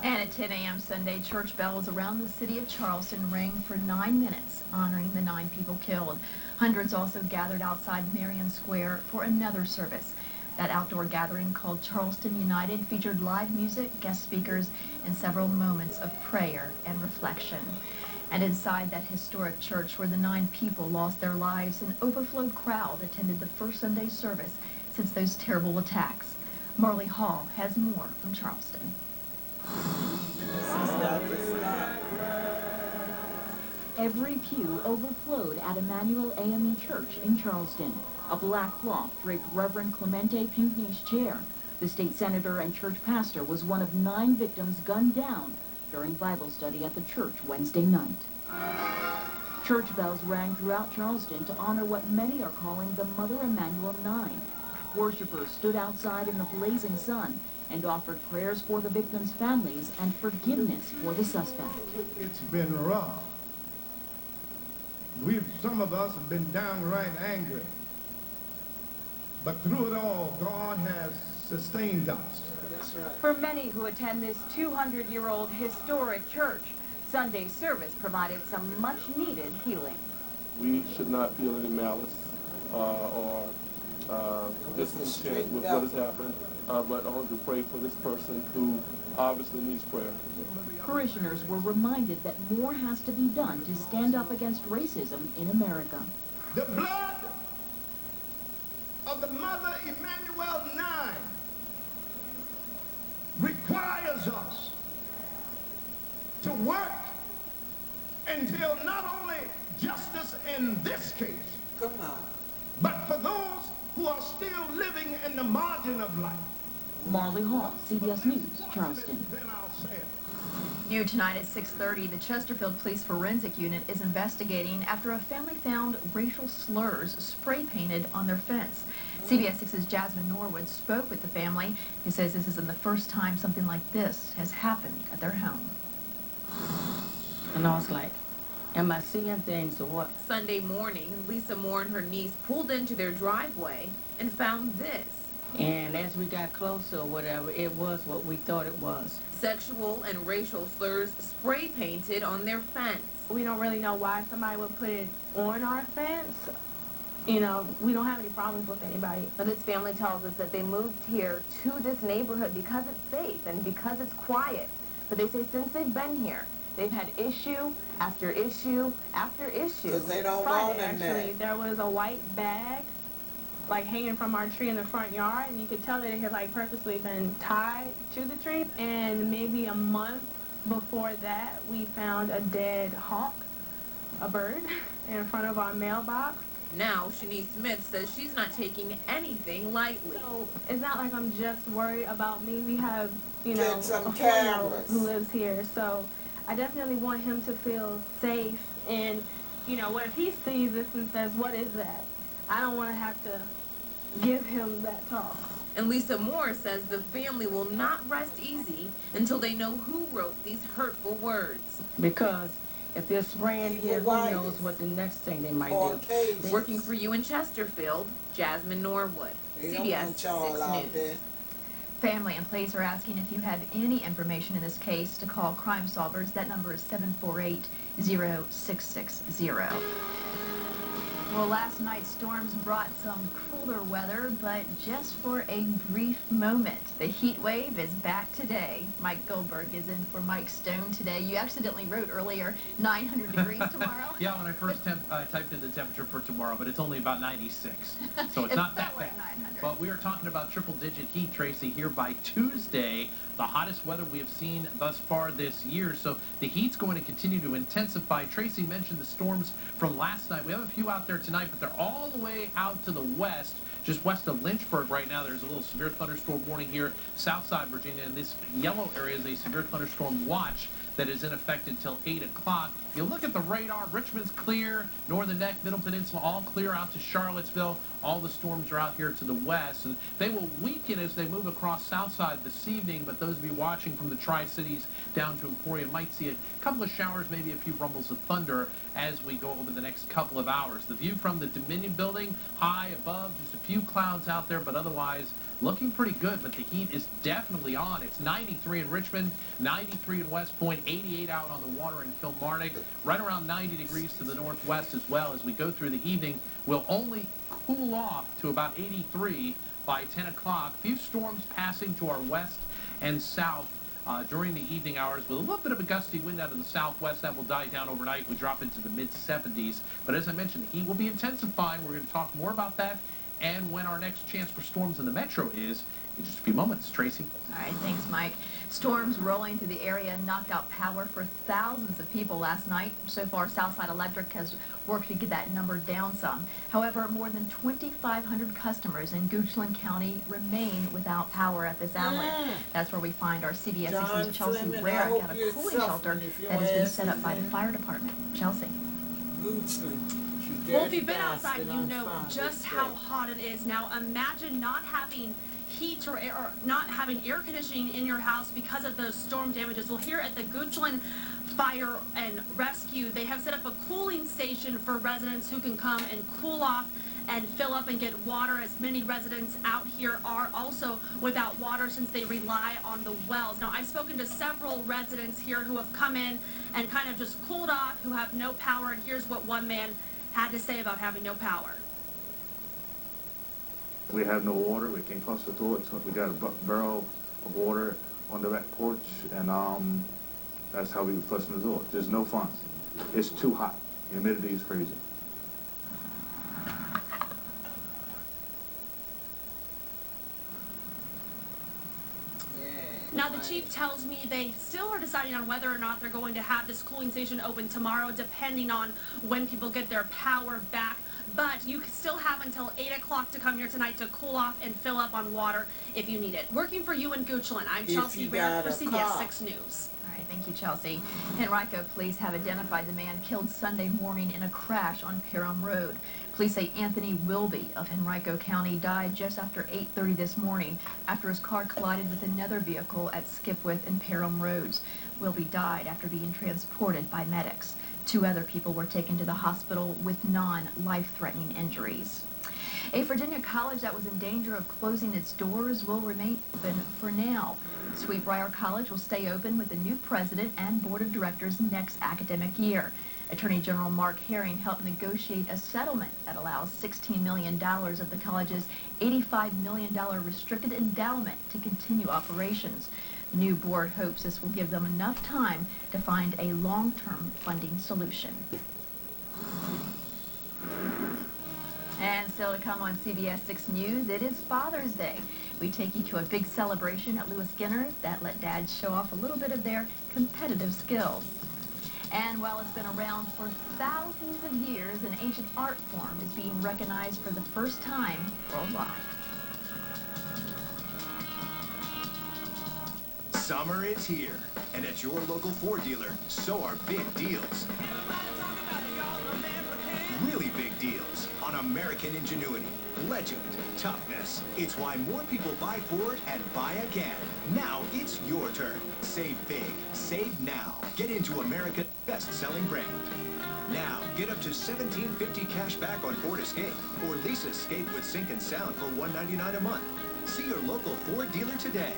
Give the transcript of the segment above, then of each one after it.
And at 10 a.m. Sunday, church bells around the city of Charleston rang for 9 minutes, honoring the 9 people killed. Hundreds also gathered outside Marion Square for another service. That outdoor gathering, called Charleston United, featured live music, guest speakers, and several moments of prayer and reflection. And inside that historic church where the 9 people lost their lives, an overflowed crowd attended the first Sunday service since those terrible attacks. Marley Hall has more from Charleston. Every pew overflowed at Emmanuel AME Church in Charleston. A black cloth draped Reverend Clemente Pinckney's chair. The state senator and church pastor was one of 9 victims gunned down during Bible study at the church Wednesday night. Church bells rang throughout Charleston to honor what many are calling the Mother Emanuel 9. Worshippers stood outside in the blazing sun and offered prayers for the victims' families and forgiveness for the suspect. It's been rough. Some of us have been downright angry. But through it all, God has sustained us. That's right. For many who attend this 200-year-old historic church, Sunday service provided some much-needed healing. We should not feel any malice or discontent with what has happened, but only to pray for this person who obviously needs prayer. Parishioners were reminded that more has to be done to stand up against racism in America. The blood of the Mother Emanuel 9 requires us to work until not only justice in this case, but for those who are still living in the margin of life. Marley Hall, CBS News, Charleston. New tonight at 6:30, the Chesterfield Police Forensic Unit is investigating after a family found racial slurs spray painted on their fence. CBS 6's Jasmine Norwood spoke with the family, who says this isn't the first time something like this has happened at their home. And I was like, am I seeing things or what? Sunday morning, Lisa Moore and her niece pulled into their driveway and found this. And as we got closer or whatever, it was what we thought it was. Sexual and racial slurs spray painted on their fence. We don't really know why somebody would put it on our fence. You know, we don't have any problems with anybody. But this family tells us that they moved here to this neighborhood because it's safe and because it's quiet. But they say since they've been here, they've had issue after issue after issue. Because they don't Friday, actually, there was a white bag like hanging from our tree in the front yard, and you could tell that it had like purposely been tied to the tree. And maybe a month before that, we found a dead hawk, a bird, in front of our mailbox. Now, Shanice Smith says she's not taking anything lightly. So it's not like I'm just worried about me. We have, you know, a 4-year-old who lives here. So I definitely want him to feel safe. And, you know, what if he sees this and says, what is that? I don't want to have to give him that talk. And Lisa Moore says the family will not rest easy until they know who wrote these hurtful words. Because if they're spraying here, who knows what the next thing they might do. Working for you in Chesterfield, Jasmine Norwood, CBS 6 News. Family and police are asking if you have any information in this case to call Crime Solvers. That number is 748-0660. Well, last night's storms brought some cooler weather, but just for a brief moment. The heat wave is back today. Mike Goldberg is in for Mike Stone today. You accidentally wrote earlier 900 degrees tomorrow. Yeah, when I first typed in the temperature for tomorrow, but it's only about 96, so it's not that bad. But we are talking about triple-digit heat, Tracy, here by Tuesday. The hottest weather we have seen thus far this year, so the heat's going to continue to intensify. Tracy mentioned the storms from last night. We have a few out there tonight, but they're all the way out to the west, just west of Lynchburg right now. There's a little severe thunderstorm warning here, Southside Virginia, and this yellow area is a severe thunderstorm watch that is in effect until 8 o'clock. You look at the radar, Richmond's clear, Northern Neck, Middle Peninsula, all clear out to Charlottesville. All the storms are out here to the west, and they will weaken as they move across Southside this evening, but those of you watching from the Tri-Cities down to Emporia might see a couple of showers, maybe a few rumbles of thunder as we go over the next couple of hours. The view from the Dominion building, high above, just a few clouds out there, but otherwise looking pretty good, but the heat is definitely on. It's 93 in Richmond, 93 in West Point, 88 out on the water in Kilmarnock, right around 90 degrees to the northwest as well. As we go through the evening, we'll only cool off to about 83 by 10 o'clock. A few storms passing to our west and south during the evening hours with a little bit of a gusty wind out of the southwest. That will die down overnight. We drop into the mid-70s. But as I mentioned, the heat will be intensifying. We're going to talk more about that and when our next chance for storms in the metro is in just a few moments. Tracy? All right, thanks, Mike. Storms rolling through the area knocked out power for thousands of people last night. So far, Southside Electric has worked to get that number down some. However, more than 2,500 customers in Goochland County remain without power at this hour. That's where we find our CBS 6's Chelsea Rarick at a cooling shelter that has been set up by the fire department. Chelsea. Well, if you've been outside, you know just how hot it is. Now, imagine not having heat or not having air conditioning in your house because of those storm damages. Well, here at the Goochland Fire and Rescue, they have set up a cooling station for residents who can come and cool off and fill up and get water, as many residents out here are also without water since they rely on the wells. Now, I've spoken to several residents here who have come in and kind of just cooled off, who have no power, and here's what one man had to say about having no power. We have no water. We can't flush the toilet, so we got a barrel of water on the back porch, and that's how we flush the toilet. There's no fun. It's too hot. The humidity is crazy. Now, the chief tells me they still are deciding on whether or not they're going to have this cooling station open tomorrow, depending on when people get their power back. But you still have until 8 o'clock to come here tonight to cool off and fill up on water if you need it. Working for you in Goochland, I'm Chelsea Rarick for CBS 6 News. All right, thank you, Chelsea. Henrico police have identified the man killed Sunday morning in a crash on Parham Road. Police say Anthony Wilby of Henrico County died just after 8:30 this morning after his car collided with another vehicle at Skipwith and Parham Roads. Wilby died after being transported by medics. 2 other people were taken to the hospital with non-life-threatening injuries. A Virginia college that was in danger of closing its doors will remain open for now. Sweetbriar College will stay open with a new president and board of directors next academic year. Attorney General Mark Herring helped negotiate a settlement that allows $16 million of the college's $85 million restricted endowment to continue operations. The new board hopes this will give them enough time to find a long-term funding solution. And still to come on CBS 6 News, it is Father's Day. We take you to a big celebration at Lewis Skinner that let dads show off a little bit of their competitive skills. And while it's been around for thousands of years, an ancient art form is being recognized for the first time worldwide. Summer is here, and at your local Ford dealer, so are big deals. Really big deals on American ingenuity, legend, toughness. It's why more people buy Ford and buy again. Now it's your turn. Save big. Save now. Get into America's best-selling brand. Now, get up to $1,750 cash back on Ford Escape or lease Escape with sync and sound for $199 a month. See your local Ford dealer today.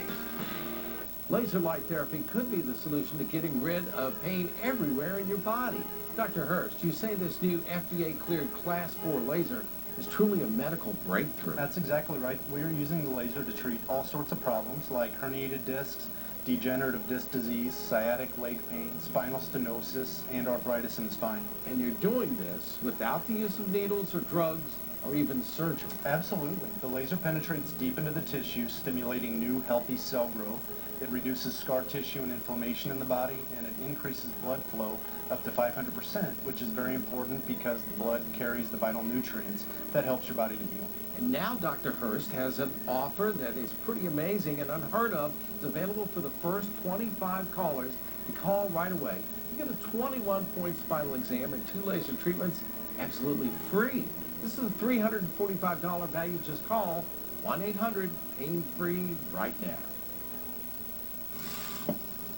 Laser light therapy could be the solution to getting rid of pain everywhere in your body. Dr. Hurst, you say this new FDA-cleared Class 4 laser is truly a medical breakthrough. That's exactly right. We're using the laser to treat all sorts of problems like herniated discs, degenerative disc disease, sciatic leg pain, spinal stenosis, and arthritis in the spine. And you're doing this without the use of needles or drugs or even surgery. Absolutely. The laser penetrates deep into the tissue, stimulating new, healthy cell growth. It reduces scar tissue and inflammation in the body, and it increases blood flow up to 500%, which is very important because the blood carries the vital nutrients that helps your body to heal. And now Dr. Hurst has an offer that is pretty amazing and unheard of. It's available for the first 25 callers to call right away. You get a 21-point spinal exam and 2 laser treatments absolutely free. This is a $345 value. Just call 1-800-PAIN-FREE right now.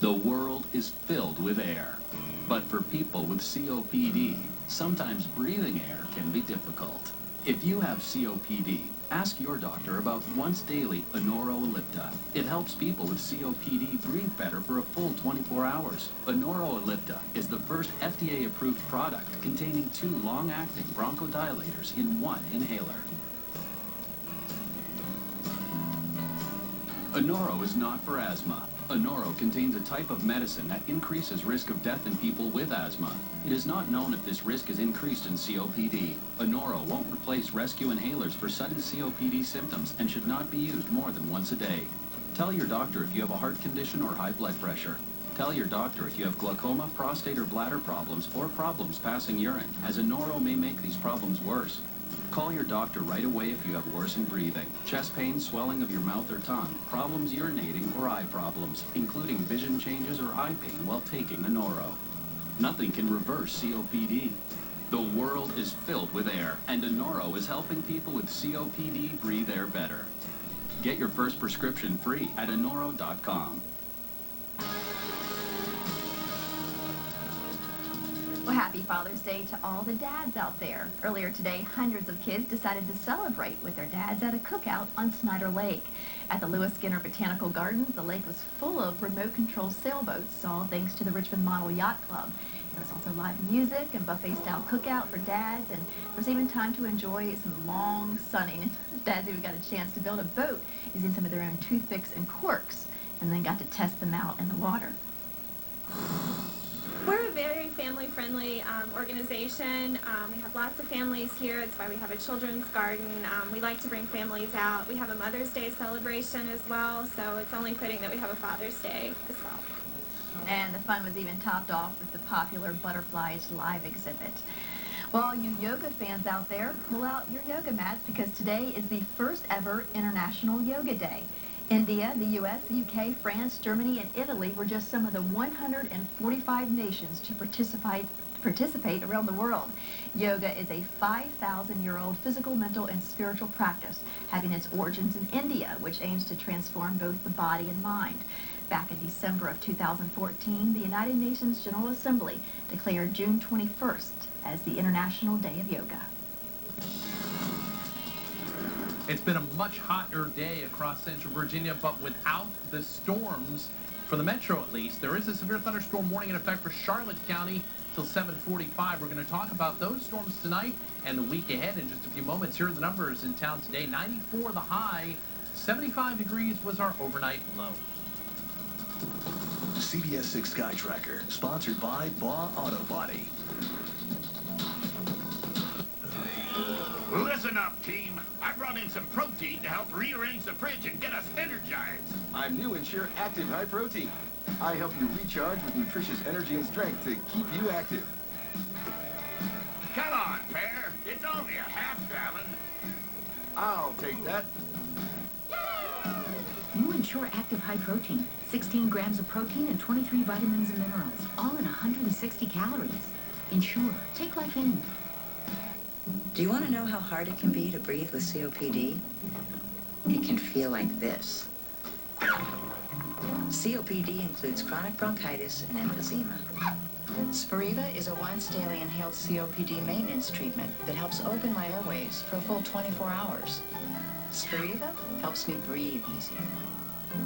The world is filled with air, but for people with COPD, sometimes breathing air can be difficult. If you have COPD, Ask your doctor about once daily Anoro Ellipta. It helps people with COPD breathe better for a full 24 hours. Anoro Ellipta is the first FDA-approved product containing 2 long-acting bronchodilators in 1 inhaler. Anoro is not for asthma. Anoro contains a type of medicine that increases risk of death in people with asthma. It is not known if this risk is increased in COPD. Anoro won't replace rescue inhalers for sudden COPD symptoms and should not be used more than once a day. Tell your doctor if you have a heart condition or high blood pressure. Tell your doctor if you have glaucoma, prostate or bladder problems, or problems passing urine, as Anoro may make these problems worse. Call your doctor right away if you have worsened breathing, chest pain, swelling of your mouth or tongue, problems urinating, or eye problems, including vision changes or eye pain while taking Anoro. Nothing can reverse COPD. The world is filled with air, and Anoro is helping people with COPD breathe air better. Get your first prescription free at Anoro.com. Well, happy Father's Day to all the dads out there. Earlier today, hundreds of kids decided to celebrate with their dads at a cookout on Snyder Lake. At the Lewis Skinner Botanical Gardens, the lake was full of remote-controlled sailboats, all thanks to the Richmond Model Yacht Club. There was also live music and buffet-style cookout for dads, and there was even time to enjoy some long sunning. Dads even got a chance to build a boat using some of their own toothpicks and corks, and then got to test them out in the water. We're a very family-friendly organization. We have lots of families here. That's why we have a children's garden. We like to bring families out. We have a Mother's Day celebration as well, so it's only fitting that we have a Father's Day as well. And the fun was even topped off with the popular Butterflies live exhibit. Well, all you yoga fans out there, pull out your yoga mats because today is the first ever International Yoga Day. India, the U.S., the UK, France, Germany, and Italy were just some of the 145 nations to participate around the world. Yoga is a 5,000-year-old physical, mental, and spiritual practice, having its origins in India, which aims to transform both the body and mind. Back in December of 2014, the United Nations General Assembly declared June 21st as the International Day of Yoga. It's been a much hotter day across central Virginia, but without the storms, for the metro at least. There is a severe thunderstorm warning in effect for Charlotte County till 7:45. We're going to talk about those storms tonight and the week ahead in just a few moments. Here are the numbers in town today. 94 the high, 75 degrees was our overnight low. CBS 6 Sky Tracker, sponsored by Baugh Auto Body. Listen up, team. I brought in some protein to help rearrange the fridge and get us energized. I'm new Ensure Active High Protein. I help you recharge with nutritious energy and strength to keep you active. Come on, Pear. It's only a half gallon. I'll take that. New Ensure Active High Protein. 16 grams of protein and 23 vitamins and minerals, all in 160 calories. Ensure. Take life in. Do you want to know how hard it can be to breathe with COPD? It can feel like this. COPD includes chronic bronchitis and emphysema. Spiriva is a once daily inhaled COPD maintenance treatment that helps open my airways for a full 24 hours. Spiriva helps me breathe easier.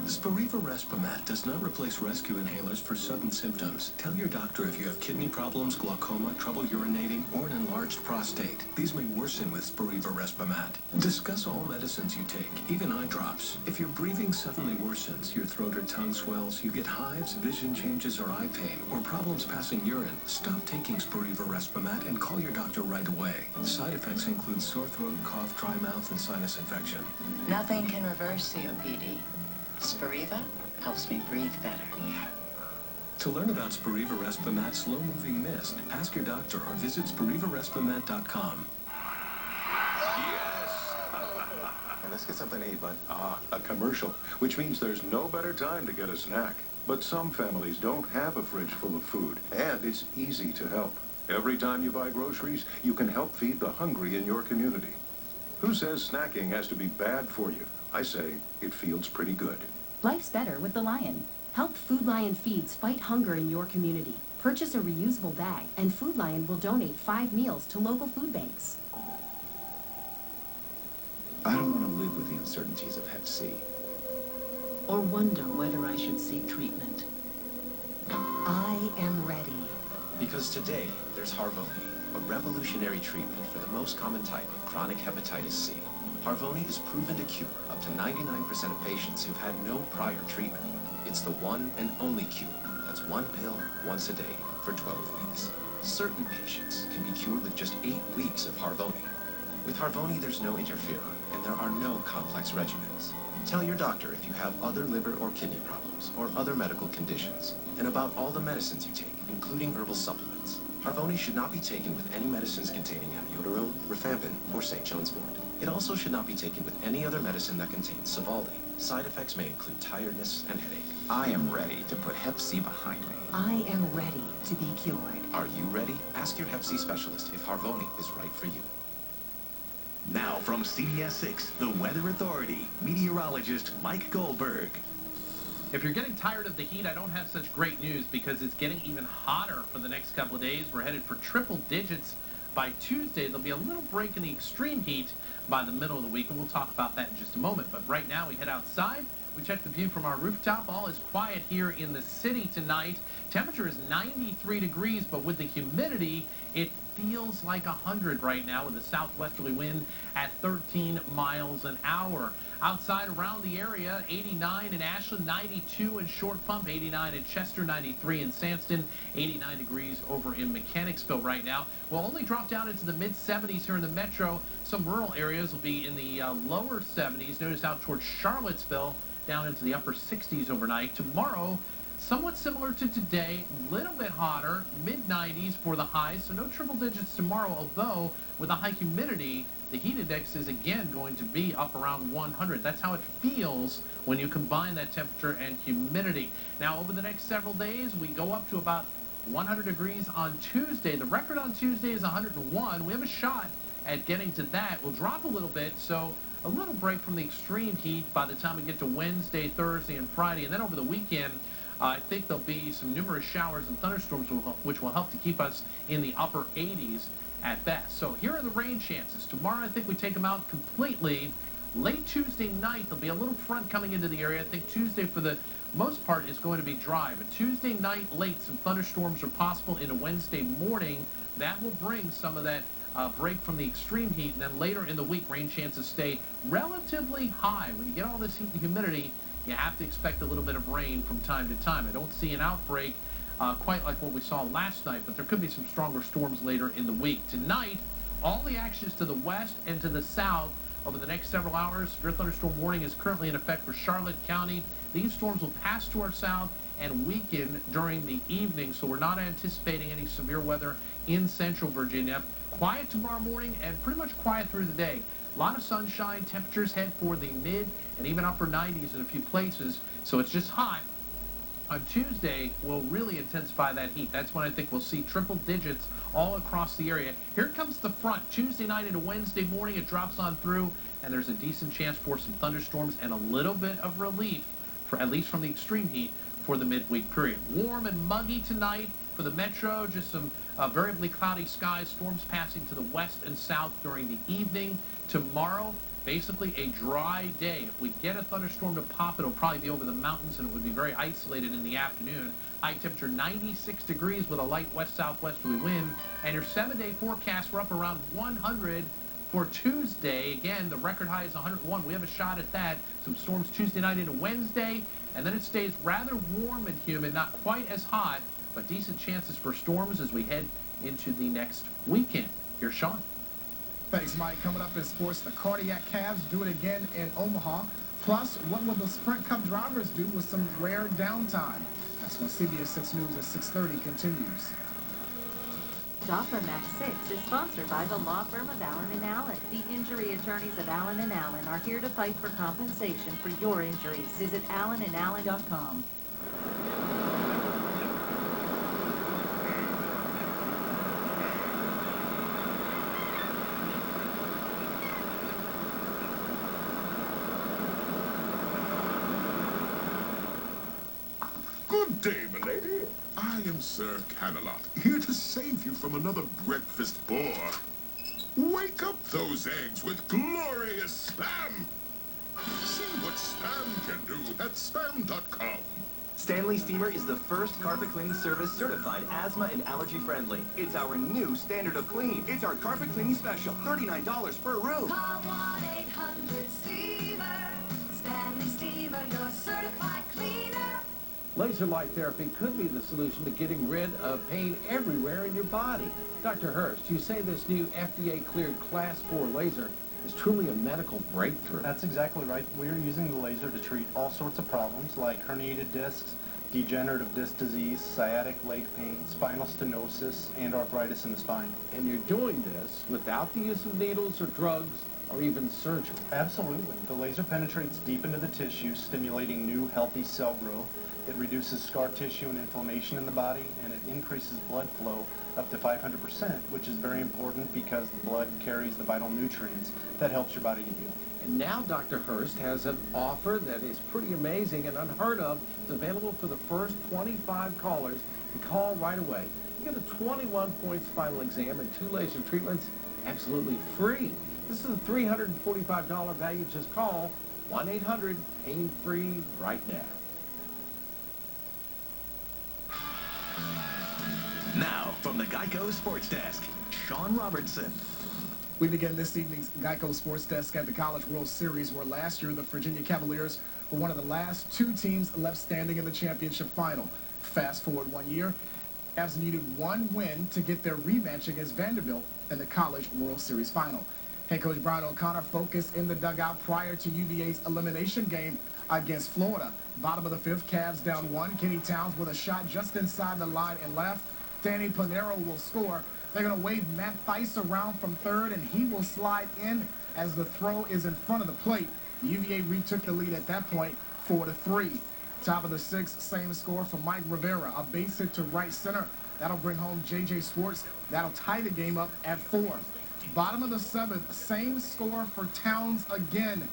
Spiriva Respimat does not replace rescue inhalers for sudden symptoms. Tell your doctor if you have kidney problems, glaucoma, trouble urinating, or an enlarged prostate. These may worsen with Spiriva Respimat. Discuss all medicines you take, even eye drops. If your breathing suddenly worsens, your throat or tongue swells, you get hives, vision changes, or eye pain, or problems passing urine, stop taking Spiriva Respimat and call your doctor right away. Side effects include sore throat, cough, dry mouth, and sinus infection. Nothing can reverse COPD. Spiriva helps me breathe better. To learn about Spiriva Respimat slow-moving mist, ask your doctor or visit SpirivaRespimat.com. Yes! And let's get something to eat, bud. A commercial, which means there's no better time to get a snack. But some families don't have a fridge full of food, and it's easy to help. Every time you buy groceries, you can help feed the hungry in your community. Who says snacking has to be bad for you? I say it feels pretty good. Life's better with the Lion. Help Food Lion Feeds fight hunger in your community. Purchase a reusable bag, and Food Lion will donate 5 meals to local food banks. I don't want to live with the uncertainties of Hep C. Or wonder whether I should seek treatment. I am ready. Because today, there's Harvoni, a revolutionary treatment for the most common type of chronic hepatitis C. Harvoni is proven to cure up to 99% of patients who've had no prior treatment. It's the one and only cure. That's one pill once a day for 12 weeks. Certain patients can be cured with just 8 weeks of Harvoni. With Harvoni, there's no interferon, and there are no complex regimens. Tell your doctor if you have other liver or kidney problems or other medical conditions, and about all the medicines you take, including herbal supplements. Harvoni should not be taken with any medicines containing amiodarone, rifampin, or St. John's wort. It also should not be taken with any other medicine that contains Sovaldi. Side effects may include tiredness and headache. I am ready to put Hep C behind me. I am ready to be cured. Are you ready? Ask your Hep C specialist if Harvoni is right for you. Now from CBS 6, the Weather Authority, meteorologist Mike Goldberg. If you're getting tired of the heat, I don't have such great news because it's getting even hotter for the next couple of days. We're headed for triple digits by Tuesday. There'll be a little break in the extreme heat by the middle of the week, and we'll talk about that in just a moment. But right now, we head outside. We check the view from our rooftop. All is quiet here in the city tonight. Temperature is 93 degrees, but with the humidity, it feels like 100 right now with a southwesterly wind at 13 miles an hour. Outside around the area, 89 in Ashland, 92 in Short Pump, 89 in Chester, 93 in Sandston, 89 degrees over in Mechanicsville right now. We'll only drop down into the mid-70s here in the metro. Some rural areas will be in the lower 70s. Notice out towards Charlottesville, down into the upper 60s overnight. Tomorrow, somewhat similar to today, a little bit hotter, mid-90s for the highs, so no triple digits tomorrow, although with a high humidity, the heat index is again going to be up around 100. That's how it feels when you combine that temperature and humidity. Now, over the next several days, we go up to about 100 degrees on Tuesday. The record on Tuesday is 101. We have a shot at getting to that. We'll drop a little bit, so a little break from the extreme heat by the time we get to Wednesday, Thursday, and Friday. And then over the weekend, I think there'll be some numerous showers and thunderstorms which will help to keep us in the upper 80s at best. So here are the rain chances. Tomorrow, I think we take them out completely. Late Tuesday night, there'll be a little front coming into the area. I think Tuesday, for the most part, is going to be dry. But Tuesday night late, some thunderstorms are possible into Wednesday morning. That will bring some of that break from the extreme heat. And then later in the week, rain chances stay relatively high. When you get all this heat and humidity, you have to expect a little bit of rain from time to time. I don't see an outbreak quite like what we saw last night, but there could be some stronger storms later in the week. Tonight, all the action is to the west and to the south over the next several hours. Severe thunderstorm warning is currently in effect for Charlotte County. These storms will pass to our south and weaken during the evening, so we're not anticipating any severe weather in central Virginia. Quiet tomorrow morning and pretty much quiet through the day. A lot of sunshine. Temperatures head for the mid and even upper 90s in a few places, so it's just hot. On Tuesday, we'll really intensify that heat. That's when I think we'll see triple digits all across the area. Here comes the front. Tuesday night into Wednesday morning, it drops on through, and there's a decent chance for some thunderstorms and a little bit of relief, for at least from the extreme heat, for the midweek period. Warm and muggy tonight for the metro, just some variably cloudy skies, storms passing to the west and south during the evening. Tomorrow, basically a dry day. If we get a thunderstorm to pop, it'll probably be over the mountains and it would be very isolated in the afternoon. High temperature 96 degrees with a light west-southwesterly wind. And your 7-day forecast, we're up around 100 for Tuesday. Again, the record high is 101. We have a shot at that. Some storms Tuesday night into Wednesday. And then it stays rather warm and humid, not quite as hot, but decent chances for storms as we head into the next weekend. Here's Sean. Thanks, Mike. Coming up in sports, the Cardiac Cavs do it again in Omaha. Plus, what will the Sprint Cup drivers do with some rare downtime? That's when CBS 6 News at 6:30 continues. Doffer Max 6 is sponsored by the law firm of Allen & Allen. The injury attorneys of Allen & Allen are here to fight for compensation for your injuries. Visit allenandallen.com. Good day, milady. I am Sir Canelot, here to save you from another breakfast bore. Wake up those eggs with glorious Spam. See what Spam can do at Spam.com. Stanley Steamer is the first carpet cleaning service certified asthma and allergy friendly. It's our new standard of clean. It's our carpet cleaning special, $39 per room. Call 1-800-STEAMER. Stanley Steamer, your certified cleaner. Laser light therapy could be the solution to getting rid of pain everywhere in your body. Dr. Hurst, you say this new FDA-cleared Class 4 laser is truly a medical breakthrough. That's exactly right. We're using the laser to treat all sorts of problems like herniated discs, degenerative disc disease, sciatic leg pain, spinal stenosis, and arthritis in the spine. And you're doing this without the use of needles or drugs or even surgery. Absolutely. The laser penetrates deep into the tissue, stimulating new healthy cell growth. It reduces scar tissue and inflammation in the body, and it increases blood flow up to 500%, which is very important because the blood carries the vital nutrients that helps your body to heal. And now Dr. Hurst has an offer that is pretty amazing and unheard of. It's available for the first 25 callers to call right away. You get a 21-point spinal exam and 2 laser treatments absolutely free. This is a $345 value. Just call 1-800-PAIN-FREE right now. Now, from the Geico Sports Desk, Sean Robertson. We begin this evening's Geico Sports Desk at the College World Series, where last year the Virginia Cavaliers were one of the last 2 teams left standing in the championship final. Fast forward 1 year, Cavs needed 1 win to get their rematch against Vanderbilt in the College World Series final. Head coach Brian O'Connor focused in the dugout prior to UVA's elimination game against Florida. Bottom of the 5th, Cavs down 1. Kenny Towns with a shot just inside the line and left. Danny Panero will score. They're going to wave Matt Theis around from third, and he will slide in as the throw is in front of the plate. UVA retook the lead at that point, 4-3. Top of the 6th, same score for Mike Rivera. A base hit to right center. That'll bring home J.J. Swartz. That'll tie the game up at 4. Bottom of the 7th, same score for Towns again,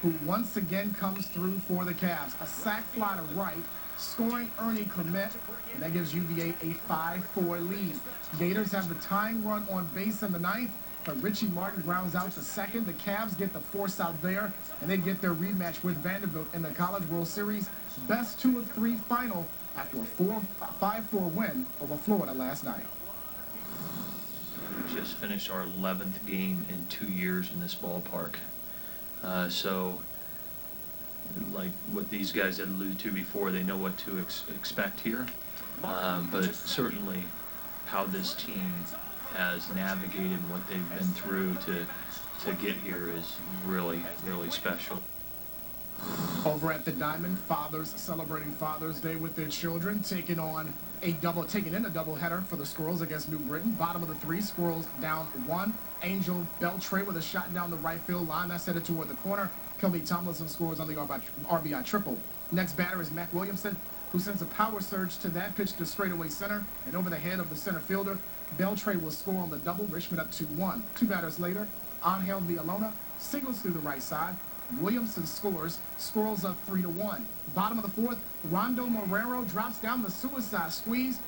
who once again comes through for the Cavs. A sac fly to right, scoring Ernie Clement, and that gives UVA a 5-4 lead. Gators have the tying run on base in the 9th, but Richie Martin grounds out the second. The Cavs get the force out there, and they get their rematch with Vanderbilt in the College World Series best 2 of 3 final after a 5-4 win over Florida last night. We just finished our 11th game in 2 years in this ballpark. So, like what these guys had alluded to before, they know what to expect here. But certainly how this team has navigated what they've been through to get here is really, really special. Over at the Diamond, fathers celebrating Father's Day with their children, taking in a doubleheader for the Squirrels against New Britain. Bottom of the 3, Squirrels down 1. Angel Beltray with a shot down the right field line. That's headed toward the corner. Kelby Tomlinson scores on the RBI triple. Next batter is Mac Williamson, who sends a power surge to that pitch to straightaway center and over the head of the center fielder. Beltray will score on the double. Richmond up 2-1. 2 batters later, Angel Villalona singles through the right side. Williamson scores. Squirrels up 3-1. Bottom of the 4th, Rondo Marrero drops down the suicide squeeze,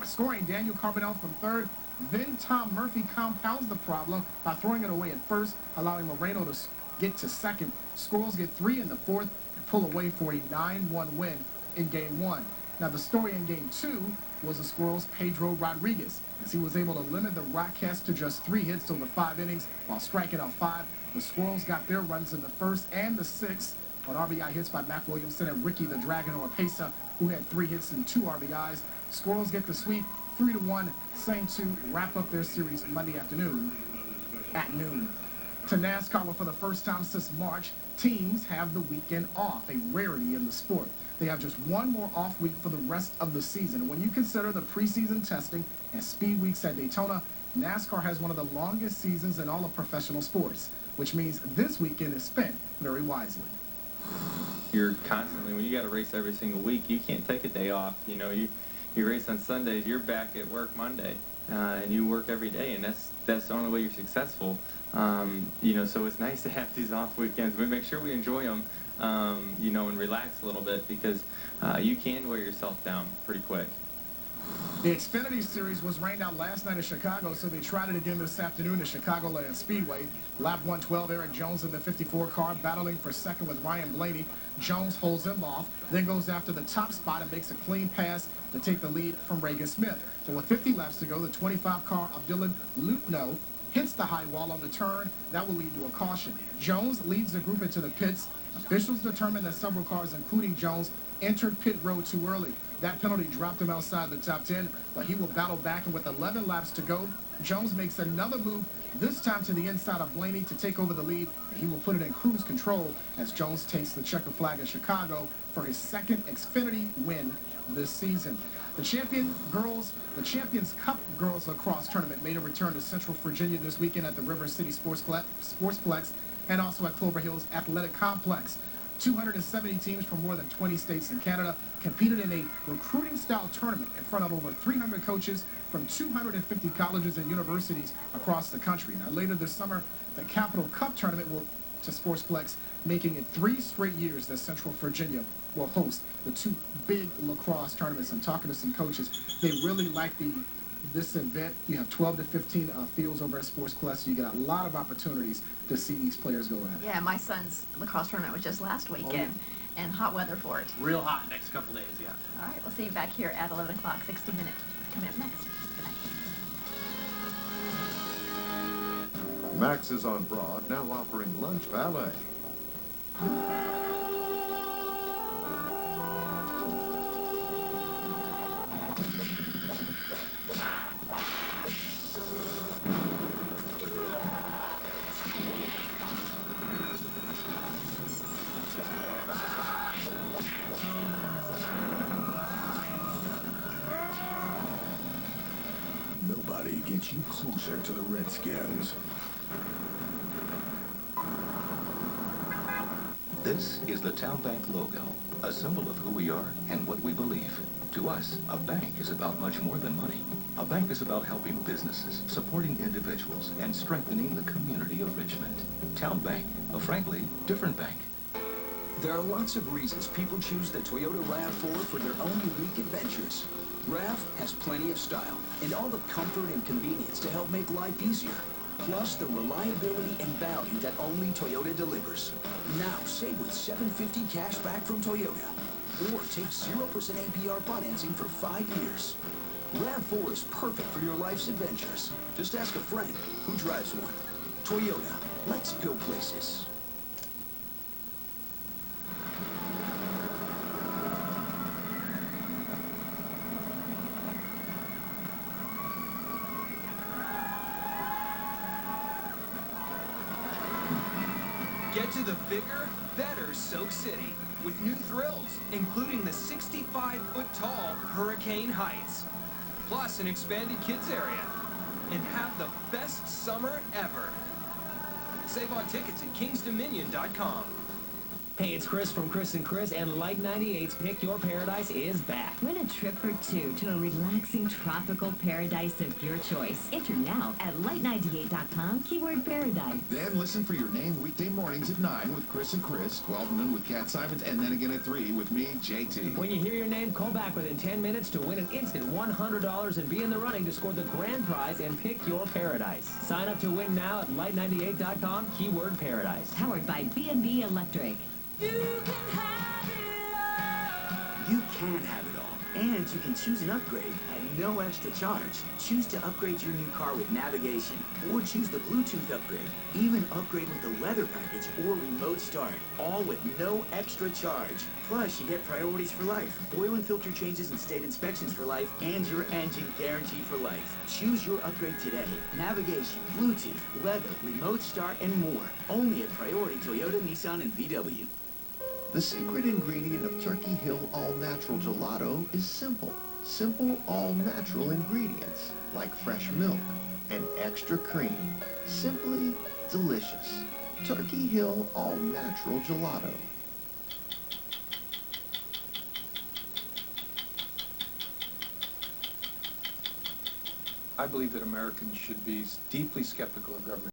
scoring Daniel Carbonell from third. Then Tom Murphy compounds the problem by throwing it away at first, allowing Moreno to get to second. Squirrels get 3 in the 4th and pull away for a 9-1 win in Game 1. Now, the story in Game 2 was the Squirrels' Pedro Rodriguez, as he was able to limit the Rockets to just 3 hits over 5 innings while striking out 5. The Squirrels got their runs in the 1st and the 6th on RBI hits by Mac Williamson and Ricky the Dragon Oropesa, who had 3 hits and 2 RBIs. Squirrels get the sweep, 3-1, same 2, wrap up their series Monday afternoon at noon. To NASCAR, where for the first time since March, teams have the weekend off, a rarity in the sport. They have just 1 more off week for the rest of the season. And when you consider the preseason testing and speed weeks at Daytona, NASCAR has one of the longest seasons in all of professional sports, which means this weekend is spent very wisely. You're constantly, when you got to race every single week, you can't take a day off. You know, you race on Sundays, you're back at work Monday, and you work every day, and that's the only way you're successful. You know, so it's nice to have these off weekends. We make sure we enjoy them, you know, and relax a little bit, because you can wear yourself down pretty quick. The Xfinity Series was rained out last night in Chicago, so they tried it again this afternoon at Chicagoland Speedway. Lap 112, Eric Jones in the 54 car battling for second with Ryan Blaney. Jones holds him off, then goes after the top spot and makes a clean pass to take the lead from Reagan Smith. But with 50 laps to go, the 25 car of Dylan Lupno hits the high wall on the turn. That will lead to a caution. Jones leads the group into the pits. Officials determined that several cars, including Jones, entered pit road too early. That penalty dropped him outside the top 10, but he will battle back, and with 11 laps to go, Jones makes another move, this time to the inside of Blaney to take over the lead, and he will put it in cruise control as Jones takes the checker flag in Chicago for his second Xfinity win this season. The Champions Cup Girls Lacrosse Tournament made a return to Central Virginia this weekend at the River City Sportsplex and also at Clover Hills Athletic Complex. 270 teams from more than 20 states in Canada competed in a recruiting-style tournament in front of over 300 coaches from 250 colleges and universities across the country. Now, later this summer, the Capital Cup Tournament will to Sportsplex, making it 3 straight years that Central Virginia will host the 2 big lacrosse tournaments. I'm talking to some coaches. They really like this event. You have 12 to 15 fields over at Sportsplex, so you get a lot of opportunities to see these players go in. Yeah, my son's lacrosse tournament was just last weekend, and hot weather for it. Real hot next couple days, yeah. All right, we'll see you back here at 11 o'clock, 60 Minutes coming up next. Good night. Max is on Broad, now offering lunch valet. Nobody gets you closer to the Redskins. This is the Town Bank logo, a symbol of who we are and what we believe. To us, a bank is about much more than money. A bank is about helping businesses, supporting individuals, and strengthening the community of Richmond. Town Bank, a frankly different bank. There are lots of reasons people choose the Toyota RAV4 for their own unique adventures. RAV has plenty of style and all the comfort and convenience to help make life easier. Plus the reliability and value that only Toyota delivers. Now save with $750 cash back from Toyota. Or take 0% APR financing for 5 years. RAV4 is perfect for your life's adventures. Just ask a friend who drives one. Toyota, let's go places. Get to the bigger, better Soak City with new thrills, including the 65-foot-tall Hurricane Heights, plus an expanded kids area, and have the best summer ever. Save on tickets at kingsdominion.com. Hey, it's Chris from Chris and Chris, and Light 98's Pick Your Paradise is back. Win a trip for 2 to a relaxing tropical paradise of your choice. Enter now at light98.com, keyword paradise. Then listen for your name weekday mornings at 9 with Chris and Chris, 12 noon with Cat Simons, and then again at 3 with me, JT. When you hear your name, call back within 10 minutes to win an instant $100 and be in the running to score the grand prize and Pick Your Paradise. Sign up to win now at light98.com, keyword paradise. Powered by B&B Electric. You can have it all, and you can choose an upgrade at no extra charge. Choose to upgrade your new car with navigation, or choose the Bluetooth upgrade. Even upgrade with the leather package or remote start, all with no extra charge. Plus, you get priorities for life, oil and filter changes and state inspections for life, and your engine guaranteed for life. Choose your upgrade today. Navigation, Bluetooth, leather, remote start, and more. Only at Priority Toyota, Nissan, and VW. The secret ingredient of Turkey Hill All-Natural Gelato is simple. Simple, all-natural ingredients, like fresh milk and extra cream. Simply delicious. Turkey Hill All-Natural Gelato. I believe that Americans should be deeply skeptical of government.